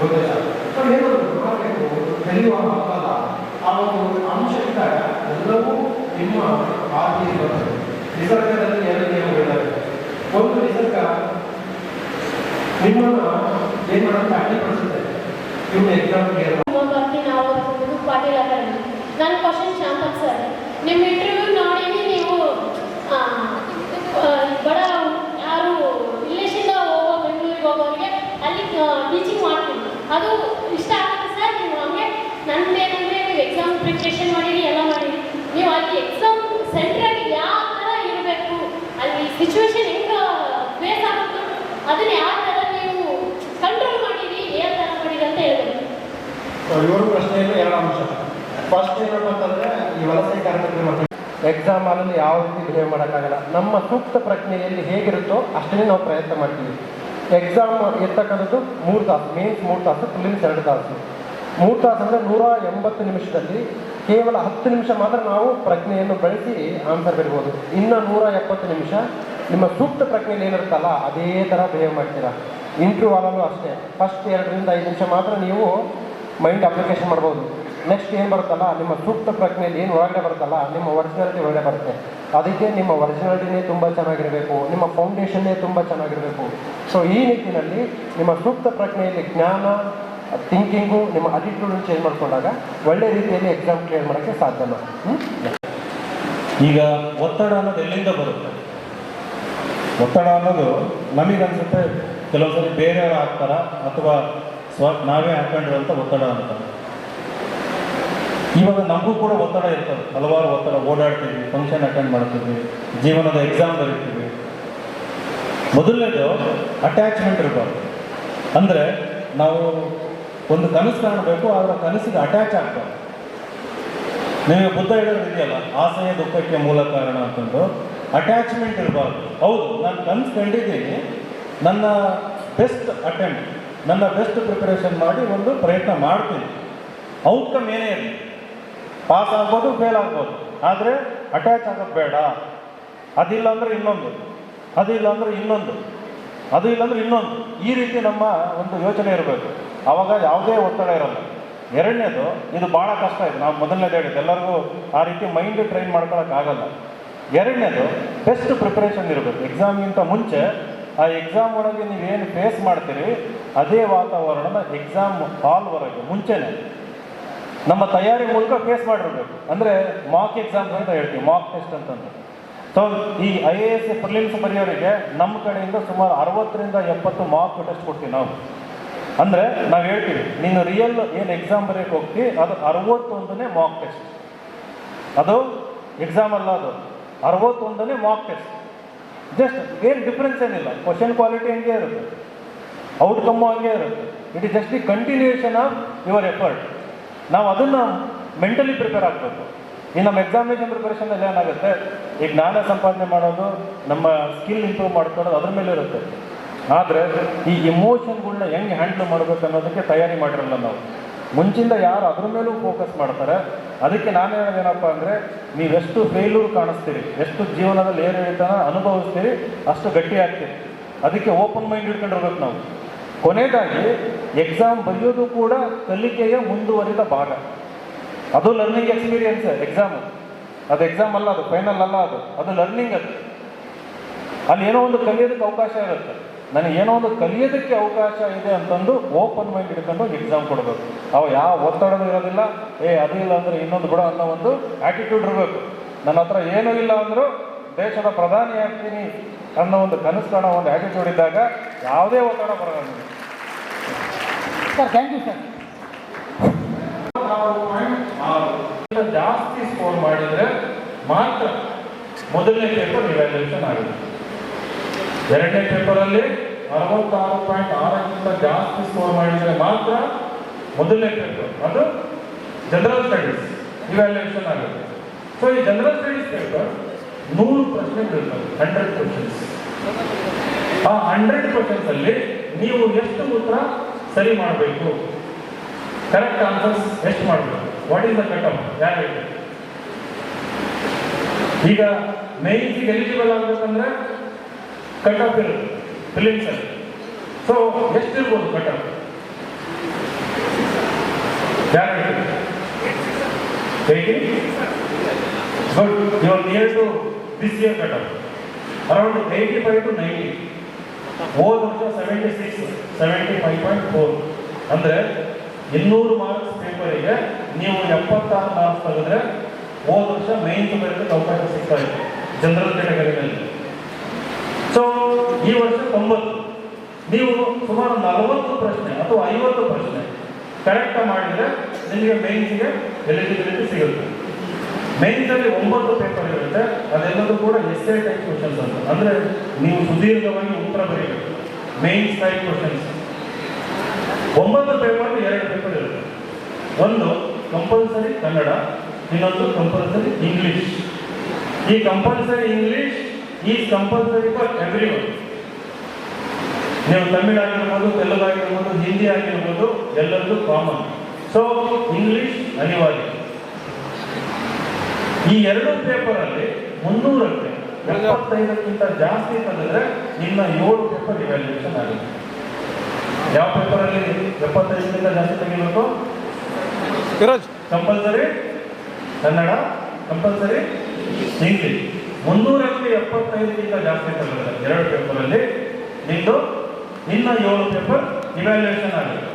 ಗೊತ್ತಿಲ್ಲ. ಸೊ ಏನಾದರೂ ಮಾಡಬೇಕು, ಕಲಿಯುವ ಹಕ್ಕಲ್ಲ. ಆ ಒಂದು ಅಂಶ ಇದ್ದಾಗ ಎಲ್ಲವೂ ನಿಮ್ಮ ಆದಿಗೆ ಬರ್ತದೆ. ನಿಸರ್ಗದಲ್ಲಿ ಎರಡು ನಿಯಮಗಳಿದ್ದಾವೆ. ಒಂದು ನಿಸರ್ಗ ನಿಮ್ಮನ್ನು ಏನ್ ಮಾಡೋಕ್ಕೆ ಅಡ್ಡಿಪಡಿಸುತ್ತೆ. ನಿಮ್ಮ ಎಕ್ಸಾಮ್ ಪಾಟೀಲ್ ಅಕಾಡೆಮಿ. ನನ್ನ ಕ್ವಶನ್ ಶಾಂತಕ್ ಸರ್, ನಿಮ್ಮ ಇಂಟರ್ವ್ಯೂ ನೋಡಿ ನೀವು ಬಡ ಯಾರು ವಿಲೇಜಿಂದ ಹೋಗೋ ಬೆಂಗಳೂರಿಗೆ ಹೋಗೋರಿಗೆ ಅಲ್ಲಿ ಟೀಚಿಂಗ್ ಮಾಡ್ತೀವಿ, ಅದು ಇಷ್ಟ ಆಗುತ್ತೆ ಸರ್. ನೀವು ಹಂಗೆ ನಂದೇನಂದರೆ ನೀವು ಎಕ್ಸಾಮ್ ಪ್ರಿಪ್ರೇಷನ್ ಮಾಡಿರಿ, ಎಲ್ಲ ಮಾಡಿರಿ, ನೀವು ಅಲ್ಲಿ ಎಕ್ಸಾಮ್ ಸೆಂಟ್ರಾಗಿ ಯಾವ ಥರ ಇರಬೇಕು, ಅಲ್ಲಿ ಸಿಚುವೇಶನ್ ಹೆಂಗೆ ಫೇಸ್ ಆಗುತ್ತೆ, ಅದನ್ನ ಯಾವ ಥರ ನೀವು ಕಂಟ್ರೋಲ್ ಮಾಡಿರಿ, ಯಾವ ಥರ ಮಾಡಿರಿ ಅಂತ ಹೇಳ್ಬೇಕು. ಇವರು ಪ್ರಶ್ನೆಯಲ್ಲಿ ಎರಡು ಅಂಶ. ಫಸ್ಟ್ ಏನಪ್ಪ ಅಂತಂದರೆ, ಈ ವಲಸೆ ಕಾರ್ಮಿಕರು ಮತ್ತು ಎಕ್ಸಾಮ್ ಹಾಲಲ್ಲಿ ಯಾವ ರೀತಿ ಬಿಹೇವ್ ಮಾಡೋಕ್ಕಾಗಲ್ಲ. ನಮ್ಮ ಸೂಕ್ತ ಪ್ರಜ್ಞೆಯಲ್ಲಿ ಹೇಗಿರುತ್ತೋ ಅಷ್ಟೇ ನಾವು ಪ್ರಯತ್ನ ಮಾಡ್ತೀವಿ. ಎಕ್ಸಾಮ್ ಇರ್ತಕ್ಕಂಥದ್ದು 3 ತಾಸು, ಮೇನ್ಸ್ 3 ತಾಸು, ಪ್ರಿಲಿಮ್ಸ್ 2 ತಾಸು. 3 ತಾಸು ಅಂದರೆ 180 ನಿಮಿಷದಲ್ಲಿ ಕೇವಲ 10 ನಿಮಿಷ ಮಾತ್ರ ನಾವು ಪ್ರಜ್ಞೆಯನ್ನು ಬಳಸಿ ಆನ್ಸರ್ ಬರಿಬೋದು. ಇನ್ನು 170 ನಿಮಿಷ ನಿಮ್ಮ ಸೂಕ್ತ ಪ್ರಜ್ಞೆಯಲ್ಲಿ ಏನಿರುತ್ತಲ್ಲ ಅದೇ ಥರ ಬಿಹೇವ್ ಮಾಡ್ತೀರಾ. ಇಂಟರ್ವ್ಯೂ ಹಾಲಲ್ಲೂ ಅಷ್ಟೇ, ಫಸ್ಟ್ 2 ರಿಂದ 5 ನಿಮಿಷ ಮಾತ್ರ ನೀವು ಮೈಂಡ್ ಅಪ್ಲಿಕೇಶನ್ ಮಾಡ್ಬೋದು. ನೆಕ್ಸ್ಟ್ ಏನು ಬರುತ್ತಲ್ಲ, ನಿಮ್ಮ ಸೂಕ್ತ ಪ್ರಜ್ಞೆಯಲ್ಲಿ ಏನು ಒಳಗಡೆ ಬರುತ್ತಲ್ಲ, ನಿಮ್ಮ ಒರಿಜಿನಾಲಿಟಿ ಒಳಗಡೆ ಬರುತ್ತೆ. ಅದಕ್ಕೆ ನಿಮ್ಮ ಒರಿಜಿನಾಲಿಟಿನೇ ತುಂಬ ಚೆನ್ನಾಗಿರಬೇಕು, ನಿಮ್ಮ ಫೌಂಡೇಶನ್ನೇ ತುಂಬ ಚೆನ್ನಾಗಿರಬೇಕು. ಸೊ ಈ ನಿಟ್ಟಿನಲ್ಲಿ ನಿಮ್ಮ ಸೂಕ್ತ ಪ್ರಜ್ಞೆಯಲ್ಲಿ ಜ್ಞಾನ, ಥಿಂಕಿಂಗು, ನಿಮ್ಮ ಅಟಿಟ್ಯೂಡನ್ನು ಚೇಂಜ್ ಮಾಡಿಕೊಂಡಾಗ ಒಳ್ಳೆ ರೀತಿಯಲ್ಲಿ ಎಕ್ಸಾಮ್ ಕ್ಲಿಯರ್ ಮಾಡೋಕ್ಕೆ ಸಾಧ್ಯ. ಈಗ ಒತ್ತಡ ಅನ್ನೋದು ಎಲ್ಲಿಂದ ಬರುತ್ತೆ? ಒತ್ತಡ ಅನ್ನೋದು ನಮಗನ್ಸುತ್ತೆ ಕೆಲವೊಂದ್ಸರಿ ಬೇರೆಯವರು ಹಾಕ್ತಾರ ಅಥವಾ ನಾವೇ ಹಾಕೊಂಡಿರುವಂಥ ಒತ್ತಡ ಅಂತ. ಇವಾಗ ನಮಗೂ ಕೂಡ ಒತ್ತಡ ಇರ್ತದೆ, ಹಲವಾರು ಒತ್ತಡ. ಓಡಾಡ್ತೀವಿ, ಫಂಕ್ಷನ್ ಅಟೆಂಡ್ ಮಾಡ್ತೀವಿ, ಜೀವನದ ಎಕ್ಸಾಮ್ ಬರೀತೀವಿ. ಮೊದಲನೇದು ಅಟ್ಯಾಚ್ಮೆಂಟ್ ಇರಬಾರ್ದು. ಅಂದರೆ ನಾವು ಒಂದು ಕನಸು ಕಾಣಬೇಕು, ಅದರ ಕನಸಿಗೆ ಅಟ್ಯಾಚ್ ಆಗ್ಬಾರ್ದು. ನಿಮಗೆ ಬುದ್ಧ ಹೇಳೋದು ಇದೆಯಲ್ಲ, ಆಸೆಯ ದುಃಖಕ್ಕೆ ಮೂಲ ಕಾರಣ ಅಂತಂದು. ಅಟ್ಯಾಚ್ಮೆಂಟ್ ಇರಬಾರ್ದು. ಹೌದು, ನಾನು ಕನಸು ಕಂಡಿದ್ದೀನಿ, ನನ್ನ ಬೆಸ್ಟ್ ಅಟೆಂಪ್ಟ್, ನನ್ನ ಬೆಸ್ಟ್ ಪ್ರಿಪರೇಷನ್ ಮಾಡಿ ಒಂದು ಪ್ರಯತ್ನ ಮಾಡ್ತೀನಿ. ಔಟ್ಕಮ್ ಏನೇ ಇರಲಿ, ಪಾಸ್ ಆಗ್ಬೋದು, ಫೇಲ್ ಆಗ್ಬೋದು, ಆದರೆ ಅಟ್ಯಾಚ್ ಆಗೋದು ಬೇಡ. ಅದಿಲ್ಲ ಅಂದರೆ ಇನ್ನೊಂದು, ಅದು ಇಲ್ಲ ಅಂದರೆ ಇನ್ನೊಂದು, ಅದು ಇಲ್ಲಾಂದ್ರೆ ಇನ್ನೊಂದು, ಈ ರೀತಿ ನಮ್ಮ ಒಂದು ಯೋಚನೆ ಇರಬೇಕು. ಆವಾಗ ಯಾವುದೇ ಒತ್ತಡ ಇರಲ್ಲ. ಎರಡನೇದು, ಇದು ಭಾಳ ಕಷ್ಟ ಇದೆ, ನಾವು ಮೊದಲನೇದು ಹೇಳಿದ್ದು, ಎಲ್ಲರಿಗೂ ಆ ರೀತಿ ಮೈಂಡ್ ಟ್ರೈನ್ ಮಾಡ್ಕೊಳಕ್ಕಾಗಲ್ಲ. ಎರಡನೇದು, ಬೆಸ್ಟ್ ಪ್ರಿಪರೇಷನ್ ಇರಬೇಕು. ಎಕ್ಸಾಮ್ಗಿಂತ ಮುಂಚೆ ಆ ಎಕ್ಸಾಮ್ ಒಳಗೆ ನೀವೇನು ಫೇಸ್ ಮಾಡ್ತೀರಿ ಅದೇ ವಾತಾವರಣನ ಎಕ್ಸಾಮ್ ಹಾಲ್ವರೆಗೆ ಮುಂಚೆನೆ ನಮ್ಮ ತಯಾರಿ ಮೂಲಕ ಫೇಸ್ ಮಾಡಿರ್ಬೇಕು. ಅಂದರೆ ಮಾಕ್ ಎಕ್ಸಾಮ್ಸ್ ಅಂತ ಹೇಳ್ತೀವಿ, ಮಾಕ್ ಟೆಸ್ಟ್ ಅಂತಂದು. ಸೊ ಈ IAS ಪ್ರಿಲಿಮ್ಸ್ ಬರೆಯೋರಿಗೆ ನಮ್ಮ ಕಡೆಯಿಂದ ಸುಮಾರು 60 ರಿಂದ 70 ಮಾಕ್ ಟೆಸ್ಟ್ ಕೊಡ್ತೀವಿ ನಾವು. ಅಂದರೆ ನಾವು ಹೇಳ್ತೀವಿ, ನೀನು ರಿಯಲ್ ಏನು ಎಕ್ಸಾಮ್ ಬರೆಯೋಕ್ಕೆ ಹೋಗ್ತೀವಿ ಅದು 61ನೇ ಮಾಕ್ ಟೆಸ್ಟ್. ಅದು ಎಕ್ಸಾಮ್ ಅಲ್ಲ, ಅದು 61ನೇ ಮಾಕ್ ಟೆಸ್ಟ್. ಜಸ್ಟ್ ಏನು ಡಿಫ್ರೆನ್ಸ್ ಏನಿಲ್ಲ, ಕ್ವಶನ್ ಕ್ವಾಲಿಟಿ ಹಂಗೆ ಇರುತ್ತೆ, ಔಟ್ಕಮ್ಮು ಹಂಗೆ ಇರುತ್ತೆ. It is just the continuation of your effort. ನಾವು ಅದನ್ನು ಮೆಂಟಲಿ ಪ್ರಿಪೇರ್ ಆಗಬೇಕು. ಈ ನಮ್ಮ ಎಕ್ಸಾಮಿನೇಷನ್ ಪ್ರಿಪರೇಷನಲ್ಲಿ ಏನಾಗುತ್ತೆ, ಈ ಜ್ಞಾನ ಸಂಪಾದನೆ ಮಾಡೋದು, ನಮ್ಮ ಸ್ಕಿಲ್ ಇಂಪ್ರೂವ್ ಮಾಡ್ಕೊಳ್ಳೋದು ಅದ್ರ ಮೇಲೆ ಇರುತ್ತೆ. ಆದರೆ ಈ ಇಮೋಷನ್ಗಳನ್ನ ಹೆಂಗೆ ಹ್ಯಾಂಡ್ಲ್ ಮಾಡಬೇಕು ಅನ್ನೋದಕ್ಕೆ ತಯಾರಿ ಮಾಡಿರಲ್ಲ ನಾವು. ಮುಂಚಿಂದ ಯಾರು ಅದ್ರ ಮೇಲೂ ಫೋಕಸ್ ಮಾಡ್ತಾರೆ. ಅದಕ್ಕೆ ನಾನು ಹೇಳೋದೇನಪ್ಪ ಅಂದರೆ, ನೀವೆಷ್ಟು ಫೇಲ್ಯೂರ್ ಕಾಣಿಸ್ತೀರಿ, ಎಷ್ಟು ಜೀವನದಲ್ಲಿ ಏರಿಳಿತನ ಅನುಭವಿಸ್ತೀರಿ, ಅಷ್ಟು ಗಟ್ಟಿ ಆಗ್ತೀರಿ. ಅದಕ್ಕೆ ಓಪನ್ ಮೈಂಡ್ ಇಟ್ಕೊಂಡಿರ್ಬೇಕು ನಾವು. ಕೊನೆಯದಾಗಿ ಎಕ್ಸಾಮ್ ಬರೆಯೋದು ಕೂಡ ಕಲಿಕೆಯ ಮುಂದುವರಿದ ಭಾಗ. ಅದು ಲರ್ನಿಂಗ್ ಎಕ್ಸ್ಪೀರಿಯನ್ಸ್. ಎಕ್ಸಾಮು ಅದು ಎಕ್ಸಾಮ್ ಅಲ್ಲ, ಅದು ಫೈನಲ್ ಅಲ್ಲ, ಅದು ಲರ್ನಿಂಗ್. ಅದು ಅಲ್ಲಿ ಏನೋ ಒಂದು ಕಲಿಯೋದಕ್ಕೆ ಅವಕಾಶ ಇರುತ್ತೆ. ನನಗೆ ಏನೋ ಒಂದು ಕಲಿಯೋದಕ್ಕೆ ಅವಕಾಶ ಇದೆ ಅಂತಂದು ಓಪನ್ ಮೈಂಡ್ ಇಟ್ಕೊಂಡು ಎಕ್ಸಾಮ್ ಕೊಡಬೇಕು. ಅವು ಯಾವ ಒತ್ತಡವೂ ಇರೋದಿಲ್ಲ. ಅದು ಇಲ್ಲ ಅಂದರೆ ಇನ್ನೊಂದು ಬಿಡ ಅನ್ನೋ ಒಂದು ಆ್ಯಟಿಟ್ಯೂಡ್ ಇರಬೇಕು. ನನ್ನ ಹತ್ರ ಏನೂ ಇಲ್ಲ ಅಂದರೂ ದೇಶದ ಪ್ರಧಾನಿ ಆಗ್ತೀನಿ ಅನ್ನೋ ಒಂದು ಕನಸು ಕಾಣೋ ಒಂದು ಆ್ಯಟಿಟ್ಯೂಡ್ ಇದ್ದಾಗ ಯಾವುದೇ ಒತ್ತಡ ಬರೋಲ್ಲ. Sir thank you sir. ಜಾಸ್ತಿ ಮಾತ್ರ ಮೊದಲನೇ ಪೇಪರ್ ಇವ್ಯಾಲ್ಯೂಯೇಷನ್ ಆಗುತ್ತೆ. ಎರಡನೇ ಪೇಪರಲ್ಲಿ 66.6ಕ್ಕಿಂತ ಜಾಸ್ತಿ ಸ್ಕೋರ್ ಮಾಡಿದರೆ ಮಾತ್ರ ಮೊದಲನೇ ಪೇಪರ್ ಅದು ಜನರಲ್ ಸ್ಟಡೀಸ್ ಇವ್ಯಾಲ್ಯೂಯೇಷನ್ ಆಗುತ್ತೆ. ಸೊ ಈ ಜನರಲ್ ಸ್ಟಡೀಸ್ ಪೇಪರ್ 100 ಪ್ರಶ್ನೆಗಳಿರ್ತವೆ, 100 ಕ್ವಶನ್ಸ್. ಆ 100 ಕ್ವಶನ್ಸ್ ಅಲ್ಲಿ ನೀವು ಎಷ್ಟು ಉತ್ತರ ಸರಿ ಮಾಡಬೇಕು, ಕರೆಕ್ಟ್ ಆನ್ಸರ್ಸ್ ಎಷ್ಟು ಮಾಡಬೇಕು, what is the cut off, ಯಾರು ಹೇಳ್ತಾರೆ? ಈಗ ಮೇನ್ಸಿಗೆ ಎಲಿಜಿಬಲ್ ಆಗ್ಬೇಕಂದ್ರೆ ಕಟ್ ಆಫ್ ಇರುತ್ತೆ ಫಿಲಿಮ್ಸ್ ಅಲ್ಲಿ. ಸೊ ಎಷ್ಟಿರ್ಬೋದು ಕಟ್ ಆಫ್, ಯಾರು ಹೇಳ್ತಾರೆ? Good, you are near to this year cut off around 85 to 90. ಹೋದ ವರ್ಷ 76, 75.4. ಅಂದ್ರೆ 200 ಮಾರ್ಕ್ಸ್ ಪೇಪರಿಗೆ ನೀವು 76 ಮಾರ್ಕ್ಸ್ ತೆಗೆದ್ರೆ ಹೋದ ವರ್ಷ ಮೇನ್ಸ್ ಬರೋದಕ್ಕೆ ಅವಕಾಶ ಸಿಗ್ತಾ ಇತ್ತು ಜನರಲ್ ಕ್ಯಾಟಗರಿನಲ್ಲಿ. ಸೊ ಈ ವರ್ಷ 90. ನೀವು ಸುಮಾರು 40 ಪ್ರಶ್ನೆ ಅಥವಾ 50 ಪ್ರಶ್ನೆ ಕರೆಕ್ಟ್ ಮಾಡಿದ್ರೆ ನಿಮಗೆ ಮೇನ್ಸ್ಗೆ ಎಲಿಜಿಬಿಲಿಟಿ ಸಿಗುತ್ತೆ. ಮೇನ್ಸ್ ಅಲ್ಲಿ 9 ಪೇಪರ್ ಇರುತ್ತೆ, ಅದೆಲ್ಲದೂ ಕೂಡ ಎಸ್ಸೆ ಟೈಪ್ ಕ್ವಶನ್ಸ್ ಅಂತ. ಅಂದ್ರೆ ನೀವು ಸುದೀರ್ಘವಾಗಿ ಉತ್ತರ ಬರೀಬೇಕು, mains type questions. 9 paper 2 paper ಇರುತ್ತೆ. ಒಂದು ಕಂಪಲ್ಸರಿ ಕನ್ನಡ, ಇನ್ನೊಂದು ಕಂಪಲ್ಸರಿ ಇಂಗ್ಲಿಷ್. ಈ compulsory English is compulsory for everyone. ನೀವು ತಮಿಳ್ ಆಗಿರ್ಬೋದು, ತೆಲುಗು ಆಗಿರ್ಬೋದು, ಹಿಂದಿ ಆಗಿರ್ಬೋದು, ಎಲ್ಲರಿಗೂ ಕಾಮನ್. ಸೊ ಇಂಗ್ಲಿಷ್ ಅನಿವಾರ್ಯ. ಈ 2 ಪೇಪರಲ್ಲಿ 300ಕ್ಕೆ 75ಕ್ಕಿಂತ ಜಾಸ್ತಿ ತಂದಿದ್ರೆ ಇನ್ನ 7 ಪೇಪರ್ ಇವ್ಯಾಲ್ಯೂಯೇಷನ್ ಆಗುತ್ತೆ. ಯಾವ ಪೇಪರಲ್ಲಿ 75ಕ್ಕಿಂತ ಜಾಸ್ತಿ ತೆಗಿಬೇಕು? Compulsory Kannada, compulsory English. 300ಕ್ಕೆ 75ಕ್ಕಿಂತ ಜಾಸ್ತಿ ತಂದಿದ್ರೆ 2 ಪೇಪರಲ್ಲಿ ನಿಂದು ಇನ್ನ 7 ಪೇಪರ್ ಇವ್ಯಾಲ್ಯೂಯೇಷನ್ ಆಗುತ್ತೆ.